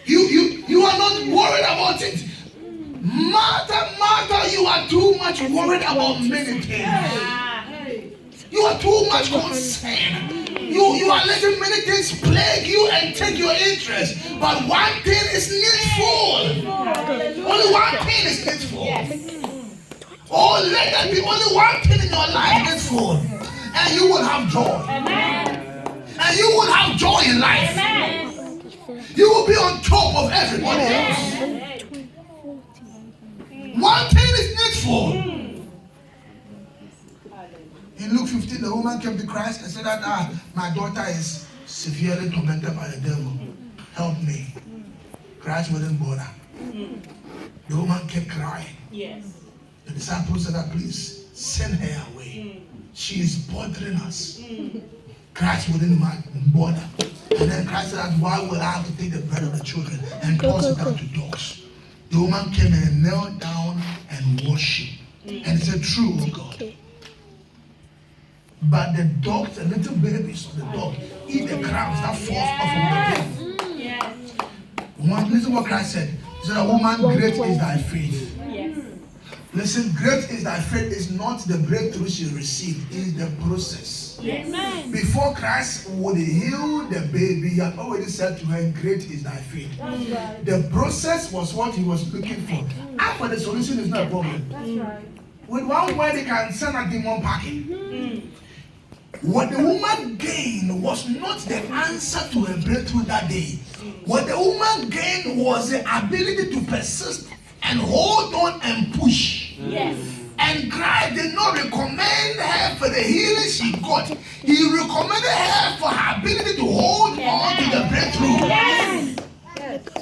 You are not worried about it. Martha, you are too much worried about many things. You are too much concerned. You are letting many things plague you and take your interest. But one thing is needful. Only one thing is needful. Oh, let there be only one thing in your life needful. And you will have joy. And you will have joy in life. You will be on top of everybody else. One thing is needful. In Luke 15, the woman came to Christ and said that my daughter is severely tormented by the devil. Help me. Christ wouldn't bother. The woman kept crying. Yes. The disciples said that please send her away. She is bothering us. Christ wouldn't bother. And then Christ said that why would I have to take the bread of the children and toss it down to dogs? The woman came and knelt down and worshipped. And said, true, O God. But the dogs, the little babies of the dog, eat the crumbs that falls off of the table. Listen what Christ said. He said, woman, great is thy faith. Listen, great is thy faith is not the breakthrough she received, it is the process. Yes. Before Christ would heal the baby, he had already said to her, great is thy faith. Right. The process was what he was looking for. After the solution is not a problem. That's right. With one word, they can send a demon packing. What the woman gained was not the answer to a breakthrough that day. What the woman gained was the ability to persist and hold on and push. Yes. And Christ did not recommend her for the healing she got. He recommended her for her ability to hold on to the breakthrough. Yes.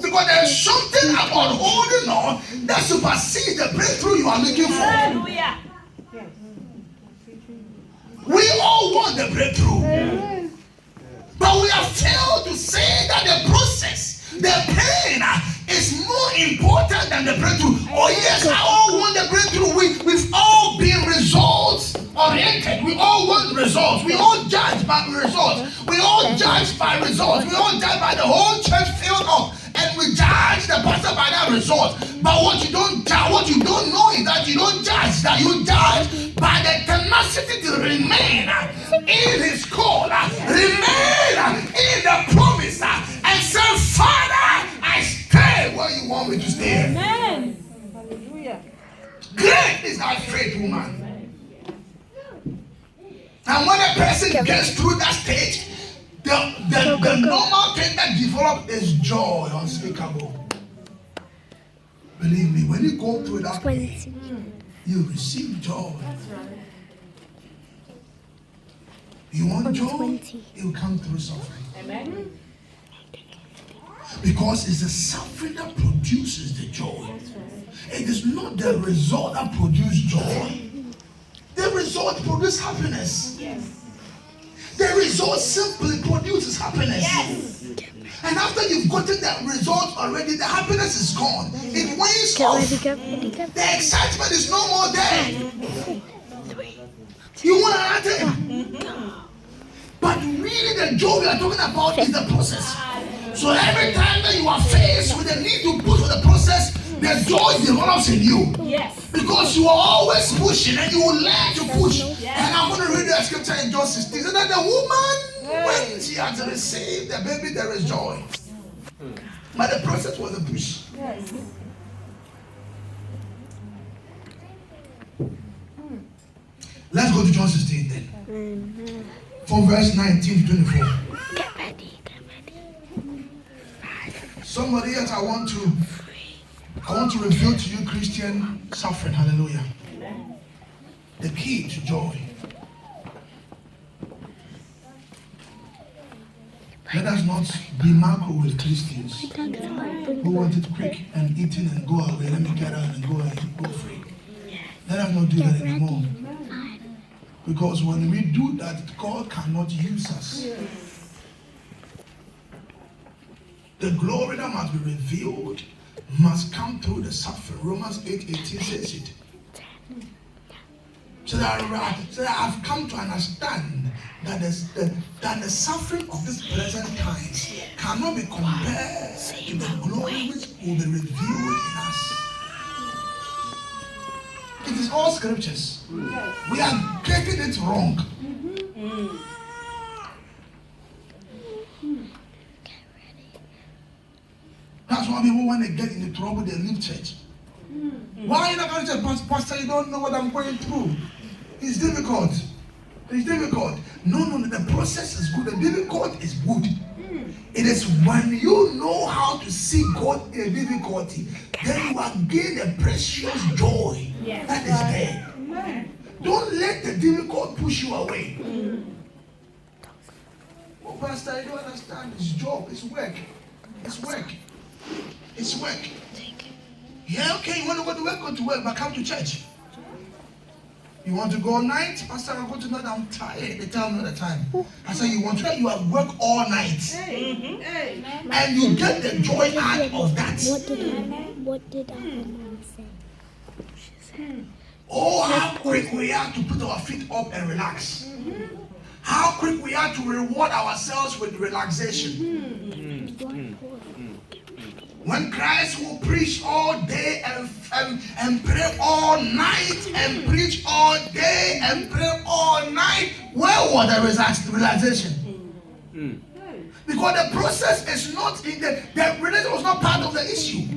Because there's something about holding on that supersedes the breakthrough you are looking for. Hallelujah. We all want the breakthrough. But we have failed to say that the process, the pain, is more important than the breakthrough. Oh yes, I all want the breakthrough. We've all been results oriented. We all want results. We all judge by results. We all judge by results. We all judge by the whole church filled up. And we judge the pastor by that result. But what you don't know is that you don't judge. That you judge by the tenacity to remain in his call, remain in the promise, and say, Father, I stay where you want me to stay. Amen. Hallelujah. Great is thy faith, woman. And when a person gets through that stage, the normal thing that develops is joy, unspeakable. Believe me, when you go through that pain, you receive joy. You want joy? You come through suffering. Amen. Because it's the suffering that produces the joy. It is not the result that produces joy. The result produces happiness. Yes. The result simply produces happiness. Yes. And after you've gotten that result already, the happiness is gone. It wanes off. The excitement is no more there. You want another thing? But really the joy we are talking about is the process. So every time that you are faced with the need to push for the process, the joy develops in you. Yes. Because you are always pushing and you will learn to push. Yes. And I'm going to read the scripture in John 16. So that the woman, when she had received the baby, there is joy. But the process was a push. Yes. Let's go to John 16 then. From verse 19 to 24. Get ready. Somebody else, I want to reveal to you Christian suffering. Hallelujah. The key to joy. Let us not be macro with Christians who want it quick and eating and go away. Let me get out and go free. Let us not do that anymore. Because when we do that, God cannot use us. The glory that must be revealed must come through the suffering. Romans 8:18 says it. So that I've come to understand that the suffering of this present times cannot be compared to the glory will be revealed in us. It is all scriptures. We are getting it wrong. That's why people, when they get into trouble, they leave church. Why are you not going to say, Pastor, you don't know what I'm going through? It's difficult. It's difficult. No, the process is good. The difficult is good. It is when you know how to see God in difficulty, then you are gaining a precious joy that is there. Don't let the difficult push you away. Oh, Pastor, I don't understand. It's job. It's work. It's work. It's work. Yeah, okay, you want to go to work, but come to church. You want to go all night? Pastor, I'll go tonight. I'm tired. They tell me all the time. I say, you want to you have work all night. And you get the joy out of that. What did our mom say? She said, oh, how quick we are to put our feet up and relax. How quick we are to reward ourselves with relaxation. When Christ will preach all day and pray all night and preach all day and pray all night, where was the relaxation? Because the process is not in the relaxation was not part of the issue.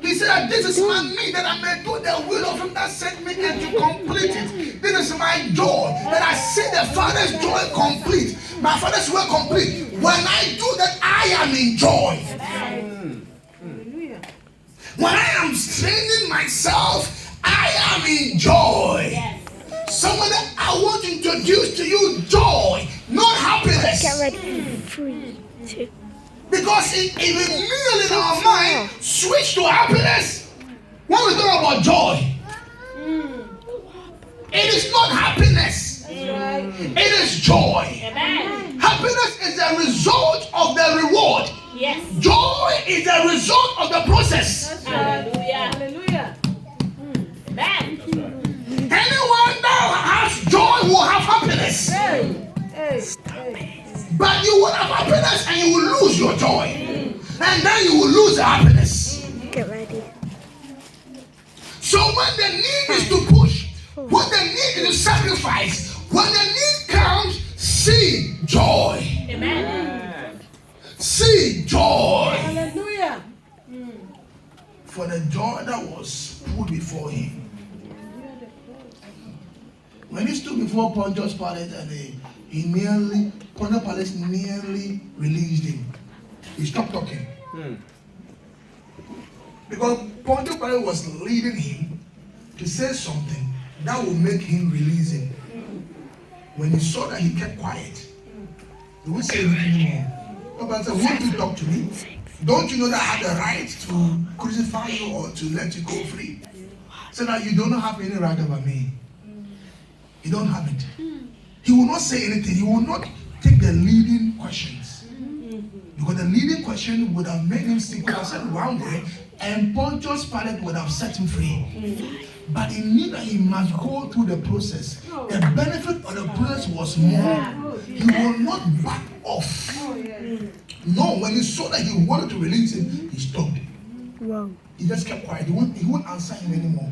He said that this is my me, that I may do the will of him that sent me and to complete it. This is my joy, that I see the Father's joy complete. My Father's will complete. When I do that, I am in joy. When I am straining myself, I am in joy. Someone that I want to introduce to you joy, not happiness. get ready. 3, 2. Because if immediately in our mind switch to happiness, when we talk about joy, it is not happiness. It is joy. Happiness is the result of the reward. Yes. Joy is the result of the process. Hallelujah. Hallelujah. Amen. Anyone that has joy will have happiness. But you will have happiness and you will lose your joy. And then you will lose the happiness. Get ready. So when the need is to push, when the need is to sacrifice, when the need comes, see joy. Amen. See joy. Hallelujah. For the joy that was put before him. When he stood before Pontius Pilate and Pontius Pilate nearly released him. He stopped talking. Because Pontius Pilate was leading him to say something that would make him release him. When he saw that he kept quiet, he wouldn't say anything more. Nobody said, won't you talk to me? Don't you know that I have the right to crucify you or to let you go free? So that you don't have any right over me. You don't have it. He will not say anything. He will not take the leading questions. Because the leading question would have made him sick one way, and Pontius Pilate would have set him free. But he knew that he must go through the process. The benefit of the process was more. He will not back off. No, when he saw that he wanted to release him, he stopped. Wow. He just kept quiet. He won't answer him anymore.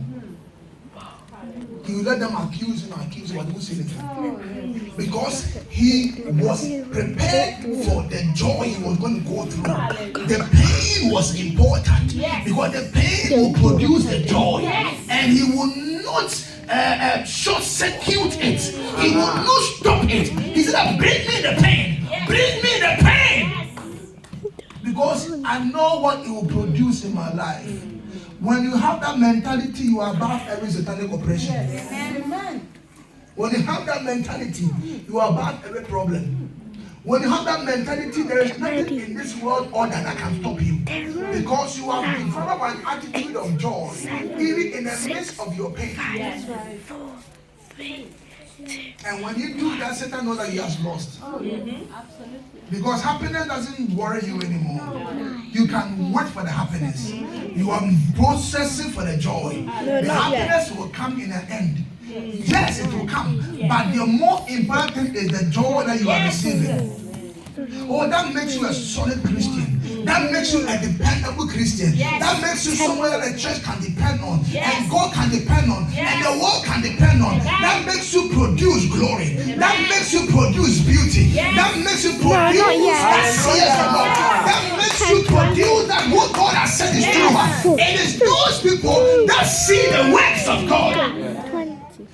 He will let them accuse him, but he won't say anything. Because he was prepared for the joy he was going to go through. The pain was important because the pain will produce the joy. And he will not short-circuit it. He will not stop it. He said, bring me the pain. Bring me the pain. Because I know what it will produce in my life. When you have that mentality, you are above every satanic operation. Amen. When you have that mentality, you are above every problem. When you have that mentality, there is nothing in this world order that can stop you. Because you have developed an attitude of joy, even in the midst of your pain. That's right. 4, 3, 2. And when you do that, Satan knows that he has lost. Absolutely. Because happiness doesn't worry you anymore. You can wait for the happiness. You are processing for the joy. The happiness will come in an end. Yes, it will come. But the more important thing is the joy that you are receiving. Oh, that makes you a solid Christian. That makes you a dependable Christian. That makes you someone that the church can depend on, and God can depend on, and the world can depend on. That makes you produce glory. That makes you produce beauty. That makes you produce that fears the Lord. That makes you produce that what God has said is true. It is those people that see the works of God.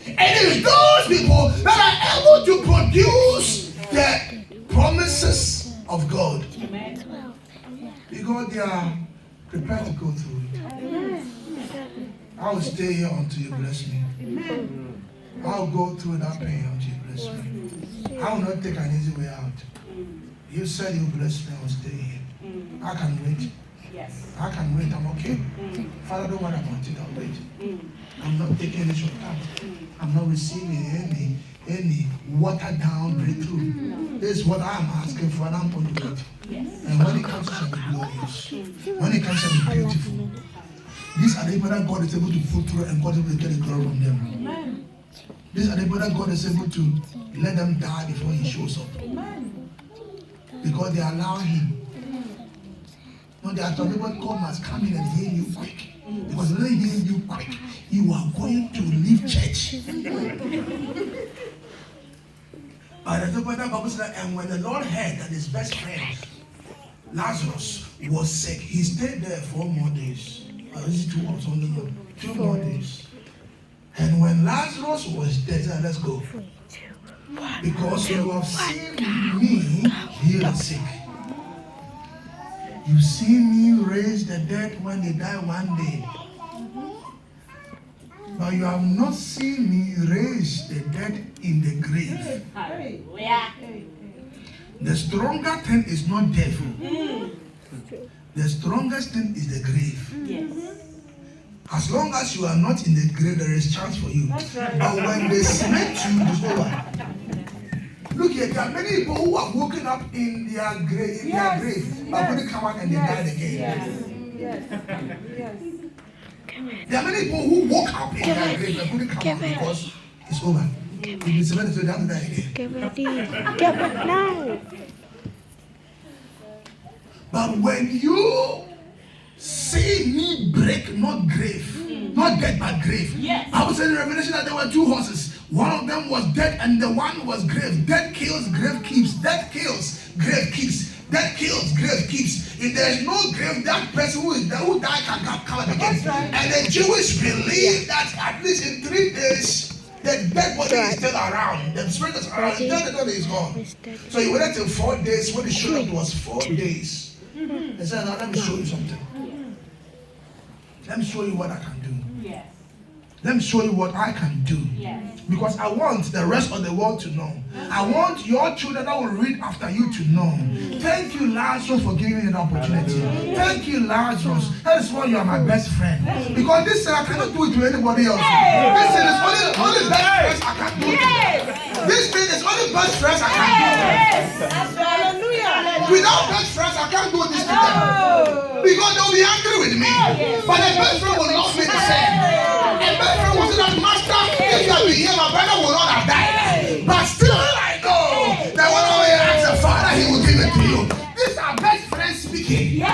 And it is those people that are able to produce the promises of God. Because they are prepared to go through it. I will stay here until you bless me. I will go through that pain until you bless me. I will not take an easy way out. You said you bless me, I will stay here. I can wait. I can wait, I'm okay. Father, don't worry about it, I'll wait. I'm not taking any shortcut. I'm not receiving any watered down breakthrough. This is what I'm asking for, and I'm going to wait. And when it comes, it shall be glorious. When it comes, it shall be beautiful. These are the people that God is able to put through, and God is able to get the glory from them. These are the people that God is able to let them die before He shows up. Because they allow Him. No, there are some people God must come in and heal you quick. Because when He heals you quick, you are going to leave church. But the Bible said, and when the Lord heard that his best friend Lazarus was sick, he stayed there 4 more days. Is it 2 or something? 2 more days. And when Lazarus was dead, he said, let's go. Because you have seen me heal the sick. You see me raise the dead when they die one day. But you have not seen me raise the dead in the grave. The stronger thing is not death. The strongest thing is the grave. As long as you are not in the grave, there is chance for you. But when they smite you, it's over. Look here, there are many people who have woken up in their grave, but when they come out and they died again. There are many people who woke up in their grave but couldn't come out because it's over. If you surrender to them, die again. Get ready. Get ready now. But when you see me break, not grave, not dead but grave. I was saying in Revelation that there were 2 horses. One of them was dead and the one was grave. Death kills, grave keeps. Death kills, grave keeps. Death kills, grave keeps. If there is no grave, that person who died can come up again. And the Jewish believe that at least in 3 days, the dead body is still around. The spirit is around. The dead body is gone. So he waited till 4 days. When he showed up, it was 4 days. He said, now let me show you something. Let me show you what I can do. Let me show you what I can do. Because I want the rest of the world to know. I want your children that will read after you to know. Thank you, Lazarus, for giving me the opportunity. Thank you, Lazarus. That is why you are my best friend. Because this thing I cannot do it to anybody else. This thing is only best friends I can do it to. This thing is only best friends I can do it. Without best friends, I can't do this to them. Because they'll be angry with me. But the best friend will love me the same. The best friend will say that, Master, if you had been here, my brother would not have died. But still, I know that whenever you ask the Father, He will give it to you. These are best friends speaking.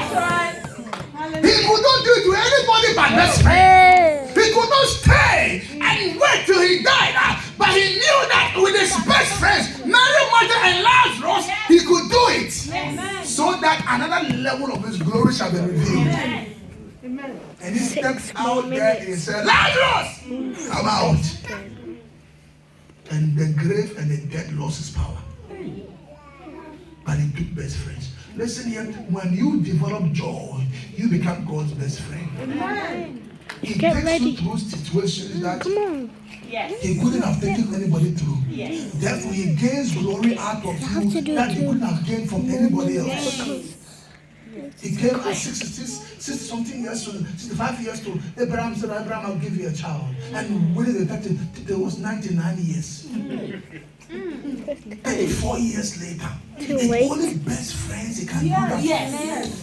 He could not do it to anybody but best friend. He could not stay and wait till he died. But he knew that with his best friends, Mary, Martha, and Lazarus, he could do it. So that another level of his glory shall be revealed. And he stepped out there and he said, Lazarus, come out. And the grave and the dead lost his power. But he took best friends. Listen here, when you develop joy, you become God's best friend. He takes you through situations that he couldn't have taken anybody through. Therefore, he gains glory out of you that he couldn't have gained from anybody else. He came at 60-something years old, 65 years old. Abraham said, Abraham, I'll give you a child. And when they got it, there was 99 years. 34 years later, the only best friends he can do that.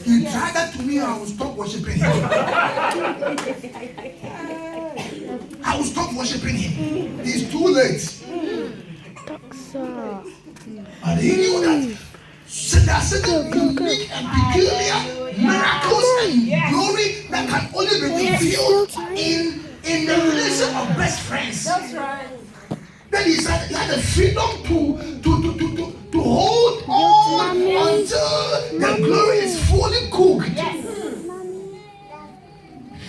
He tried that to me, I will stop worshiping him. I will stop worshiping him. It's too late. But he knew that there are certain unique and peculiar miracles and glory that can only be revealed in the relationship of best friends. That's right. Then he said he had the freedom to hold on until the glory is fully cooked. Yes.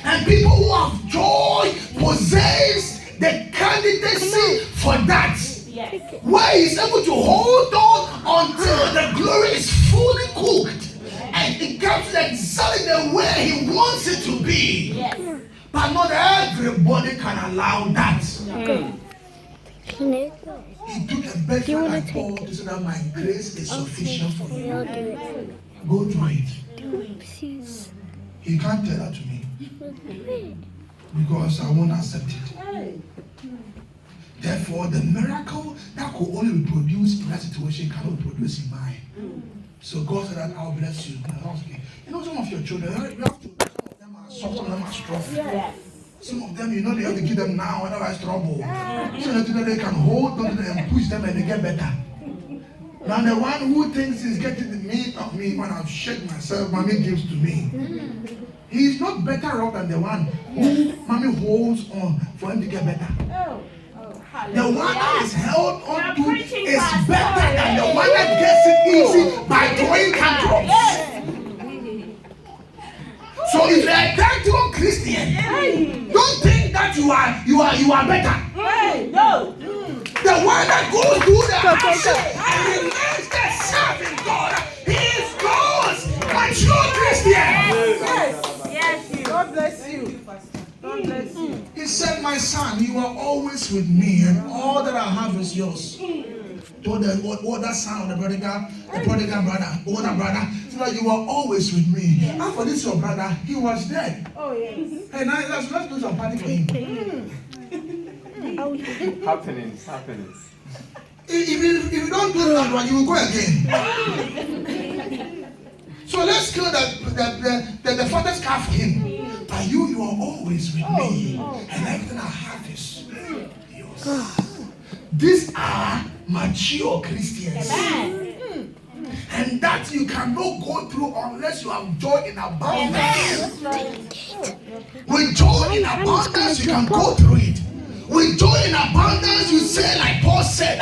And people who have joy possess the candidacy for that. Yes. Where he's able to hold on until the glory is fully cooked. And it comes exactly the way he wants it to be. Yes. But not everybody can allow that. He took a bed for like Paul to say that my grace is sufficient for you. Go through it. He can't tell that to me because I won't accept it. Therefore, the miracle that could only be produced in that situation cannot be produced in mine. So God said that I'll bless you. You know, some of your children, some of them are soft, some of them are strong. Yes. Some of them, you know, they have to give them now, otherwise trouble. So that they can hold on to them and push them and they get better. Now the one who thinks he's getting me when I've shaken myself, mommy gives to me. He's not better off than the one who mommy holds on for him to get better. The one that is held on to is better than the one that gets it easy by throwing tantrums. So if you're a tantrum Christian, don't think that you are better. No. The one that goes through the hardship and remains there serving God, he is God's mature Christian. Yes. God bless you. God bless you. He said, my son, you are always with me, and all that I have is yours. Told the older son of the prodigal brother, older brother, so that you are always with me. And for this your brother, he was dead. Oh yes. Hey, now let's do some party for him. Happenings. If you don't do that one, you will go again. So let's kill the father's calf for him. But you are always with me, and everything I have is yours. These are mature Christians. Amen. And that you cannot go through unless you have joy in abundance. With joy in abundance, you can go through it. With joy in abundance, you say like Paul said,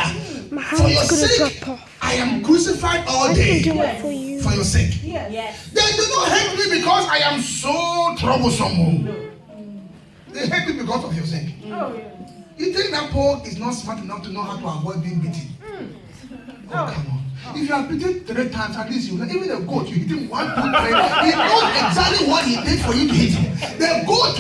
for your sake, I am crucified all day. For your sake. Yes. They do not hate me because I am so troublesome. They hate me because of your sake. Oh yes. You think that Paul is not smart enough to know how to avoid being beaten? Oh, come on. If you are beaten 3 times, at least you know, even the goat, you hit him 1, 2, 3. He knows exactly what he did for you to hit him. The goat